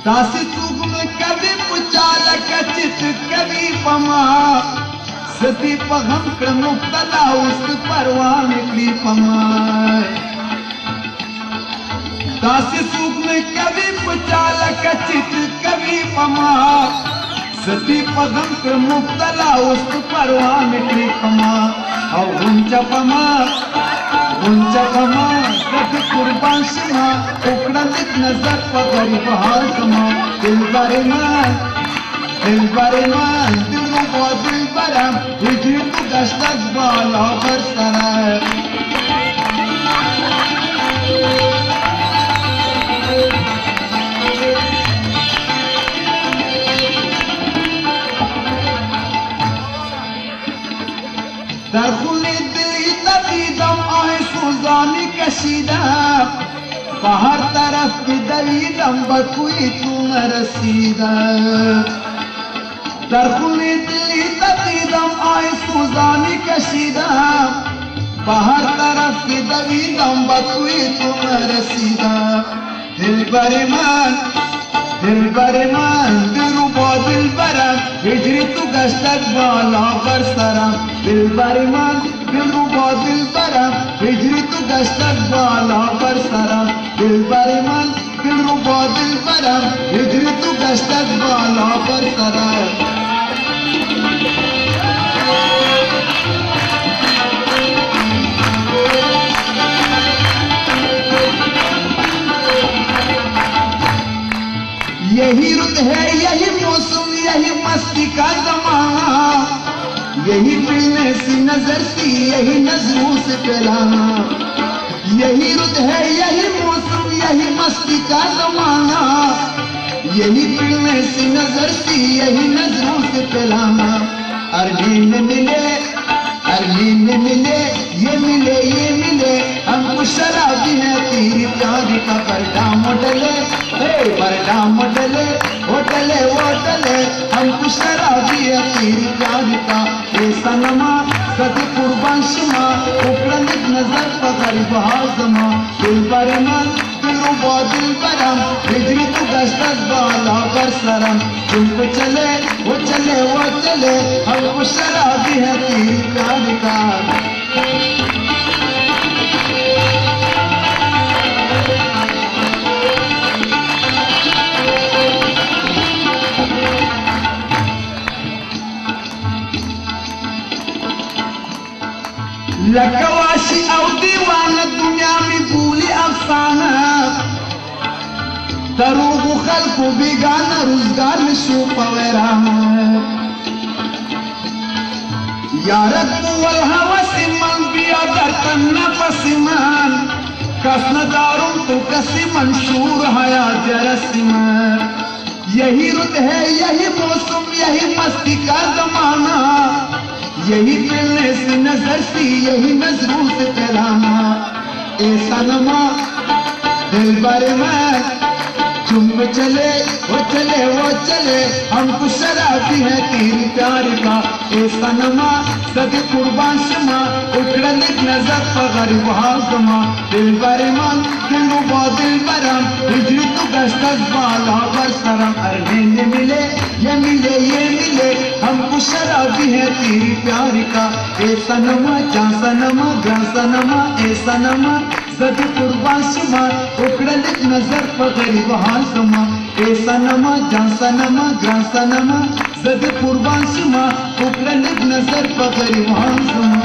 दासी चूक में कभी पुचाल कचित कभी पमा सती पगम कर मुक्तला उस परवाह निकली पमा दासी चूक में कभी पुचाल कचित कभी पमा सती पगम कर मुक्तला उस परवाह निकली पमा और गुंचा पमा सती कुर्बान सिमा उकड़त नजर पगरी बहार समा दिल बरे मान दिल रुबो दिल बरम हिजरी तू गश्तक बाला बरसरा दरखुली दिली तभी दम आए सुजानी कशीदा बाहर तरफ की दली दम बकुई तुम रसीदा दरखुली दिली तभी दम आए सुजानी कशीदा बाहर तरफ की दली दम बकुई तुम रसीदा दिल बरे मान दिल रुबो दिल बरम हिजरी तू गश्तक बाला बरसरा दिल बरे मान दिल रुबो दिल बरम हिजरी तू गश्तक बाला बरसरा दिल बरे मान दिल रुबो दिल बरम हिजरी तू गश्तक बाला बरसरा यही रुत है यही मौसम यही मस्ती का जमाना यही मिलने सी नजर सी यही नजरों से पिलाना यही रुत है यही मौसम यही मस्ती का जमाना यही मिलने सी नजर सी यही नजरों से पिलाना अरलीन मिले ये मिले हमको शराबी है तेरी प्यारी का पर्दा मोडले होटले हमको शराबी है तेरी प्यारी का ये सनमा सदी कुर्बान शमा उकड़निक नजर पगल बहाजमा दिल बरे मन दिल रुबो दिल बरम हिजरी तू गश्तक बाला बरसरम तुम पे चले वो चले हमको शराबी है तेरी प्यारी का लकवाशी और दीवाना दुनिया में भूली अफसाना दरूग खल्क बेगाना रोजगार में शो पवेराना यारत वल हवा सिमन बिया दरकन नफसिमान कसना दारुम तो कसी मंशूर हया जरसिमान यही रुत है यही मौसम यही मस्ती का जमाना यही मिलने से नजर सी यही नजरों से फैलाना ऐसा नमा दिल बरे में तुम चले वो चले हमको शराबी है तेरी प्यार का ऐसा नमा सदी कुर्बान शमा उकड़निक नजर पगरी बहाजमा दिल बरे मन दिल रुबो दिल बरम हिजरी तू गश्तक बाला बरसरम अरलीन मिले ये मिले हमको शराबी है तेरी प्यार का ऐसा नमा ग्रासा नमा ऐसा नमा सदी कुर्बान शमा उकड़निक नजर पगरी बहाजमा ऐसा नमा ग्रासा नमा सदी कुर्बान शमा उकड़निक नजर पगरी बहाजमा